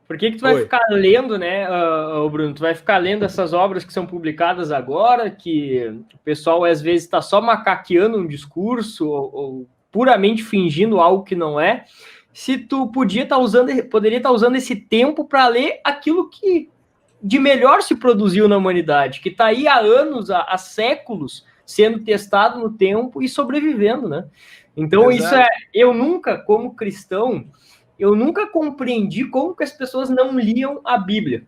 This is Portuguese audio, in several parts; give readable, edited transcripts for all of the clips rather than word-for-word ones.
Por que tu vai ficar lendo, né, Bruno? Tu vai ficar lendo essas obras que são publicadas agora, que o pessoal às vezes está só macaqueando um discurso ou puramente fingindo algo que não é, se tu poderia estar usando esse tempo para ler aquilo que de melhor se produziu na humanidade, que está aí há anos, há séculos, sendo testado no tempo e sobrevivendo, né? Então, exato. Eu nunca, como cristão, eu nunca compreendi como que as pessoas não liam a Bíblia.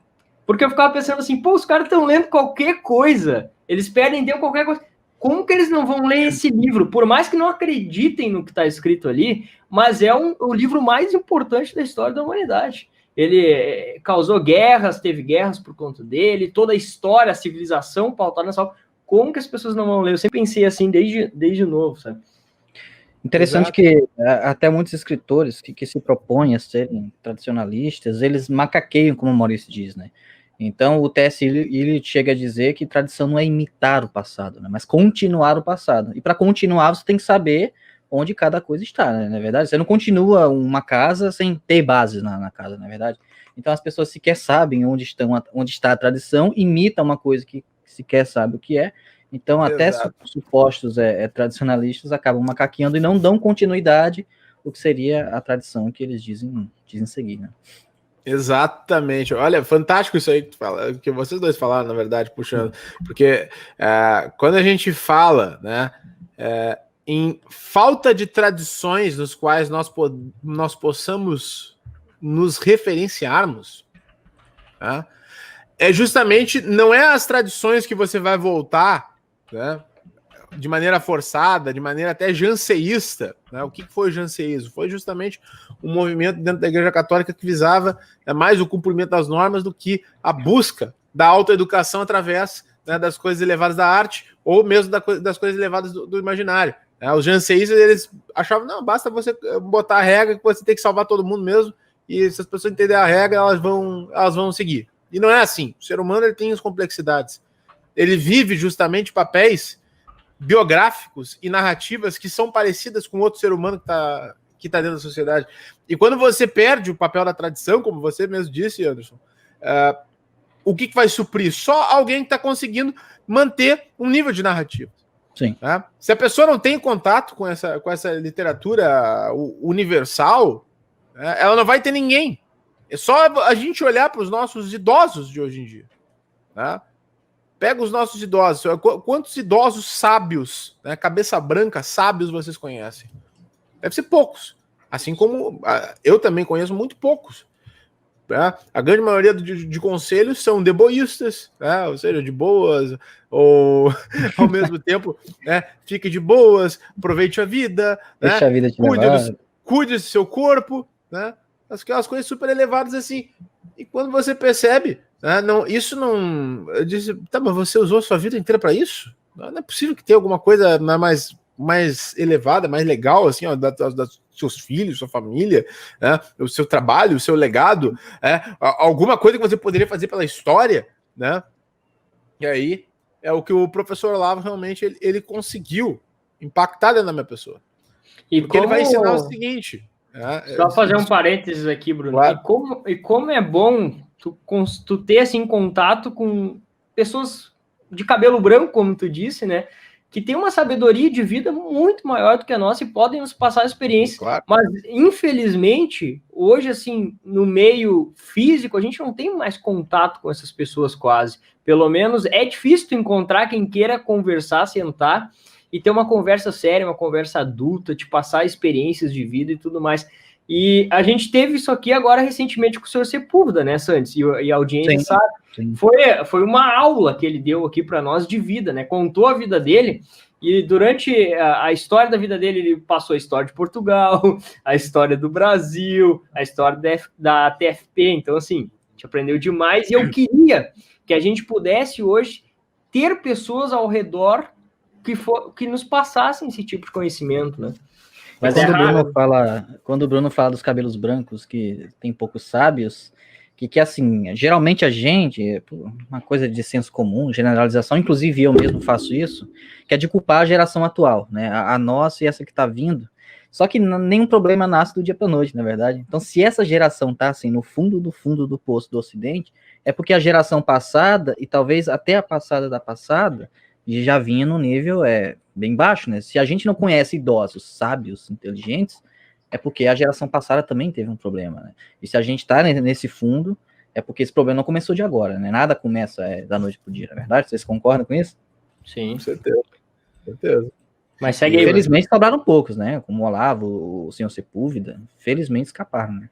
Porque eu ficava pensando assim, pô, os caras estão lendo qualquer coisa, eles perdem tempo qualquer coisa. Como que eles não vão ler esse livro? Por mais que não acreditem no que está escrito ali, mas é o livro mais importante da história da humanidade. Ele causou guerras, teve guerras por conta dele, toda a história, a civilização pautada nessa. Como que as pessoas não vão ler? Eu sempre pensei assim desde novo, sabe? Interessante. Exato. Que até muitos escritores que se propõem a serem tradicionalistas, eles macaqueiam, como o Maurício diz, né? Então, o T.S. Eliot chega a dizer que tradição não é imitar o passado, né, mas continuar o passado. E para continuar, você tem que saber onde cada coisa está, né, na verdade. Você não continua uma casa sem ter bases na casa, na verdade. Então, as pessoas sequer sabem onde está a tradição, imitam uma coisa que sequer sabe o que é. Então, até supostos tradicionalistas acabam macaqueando e não dão continuidade ao que seria a tradição que eles dizem seguir, né? Exatamente. Olha, fantástico isso aí que vocês dois falaram, na verdade, puxando. Porque quando a gente fala, né, em falta de tradições nos quais nós possamos nos referenciarmos, tá? Justamente, não é as tradições que você vai voltar, né, de maneira forçada, de maneira até janseísta, né? O que foi o janseísmo? Foi justamente um movimento dentro da Igreja Católica que visava mais o cumprimento das normas do que a busca da autoeducação através, né, das coisas elevadas da arte ou mesmo das coisas elevadas do imaginário. Os janseístas, eles achavam, não, basta você botar a regra que você tem que salvar todo mundo mesmo, e se as pessoas entenderem a regra, elas vão seguir. E não é assim. O ser humano, ele tem as complexidades. Ele vive justamente papéis biográficos e narrativas que são parecidas com outro ser humano que tá dentro da sociedade. E quando você perde o papel da tradição, como você mesmo disse, Anderson, o que vai suprir? Só alguém que está conseguindo manter um nível de narrativa. Sim. Né? Se a pessoa não tem contato com essa literatura universal, ela não vai ter ninguém. É só a gente olhar para os nossos idosos de hoje em dia. Né? Pega os nossos idosos. Quantos idosos sábios, né, cabeça branca, sábios vocês conhecem? Deve ser poucos. Assim como eu também conheço muito poucos. Né? A grande maioria de conselhos são deboístas, né? Ou seja, de boas, ou ao mesmo tempo, né, fique de boas, aproveite a vida, deixa, né? A vida te cuide do seu corpo, né? Aquelas coisas super elevadas assim. E quando você percebe, não, isso não. Eu disse, tá, mas você usou a sua vida inteira para isso? Não é possível que tenha alguma coisa mais elevada, mais legal, assim, ó, dos seus filhos, sua família, né, o seu trabalho, o seu legado, alguma coisa que você poderia fazer pela história, né? E aí é o que o professor Olavo realmente ele conseguiu impactar dentro da minha pessoa. E porque ele vai ensinar o seguinte. Só fazer um parênteses aqui, Bruno. Claro. E como é bom tu ter assim, contato com pessoas de cabelo branco, como tu disse, né? Que tem uma sabedoria de vida muito maior do que a nossa e podem nos passar experiências. Claro. Mas, infelizmente, hoje, assim, no meio físico, a gente não tem mais contato com essas pessoas quase. Pelo menos é difícil tu encontrar quem queira conversar, sentar e ter uma conversa séria, uma conversa adulta, te passar experiências de vida e tudo mais. E a gente teve isso aqui agora recentemente com o senhor Sepúlveda, né, Santos? E a audiência sim, sabe. Sim. Foi uma aula que ele deu aqui para nós de vida, né? Contou a vida dele e durante a história da vida dele, ele passou a história de Portugal, a história do Brasil, a história da TFP. Então, assim, a gente aprendeu demais e eu queria que a gente pudesse hoje ter pessoas ao redor que nos passassem esse tipo de conhecimento, né? Mas quando o Bruno fala dos cabelos brancos, que tem poucos sábios, que assim, geralmente a gente, uma coisa de senso comum, generalização, inclusive eu mesmo faço isso, que é de culpar a geração atual, né? A nossa e essa que está vindo, Só que nenhum problema nasce do dia para noite, na verdade. Então, se essa geração tá assim no fundo do poço do Ocidente, é porque a geração passada, e talvez até a passada da passada, já vinha no nível bem baixo, né? Se a gente não conhece idosos, sábios, inteligentes, é porque a geração passada também teve um problema, né? E se a gente tá nesse fundo, é porque esse problema não começou de agora, né? Nada começa da noite pro dia, na verdade? Vocês concordam com isso? Sim. Com certeza. Com certeza. Mas segue aí. Infelizmente sobraram poucos, né? Como o Olavo, o senhor Sepúlveda, felizmente escaparam, né?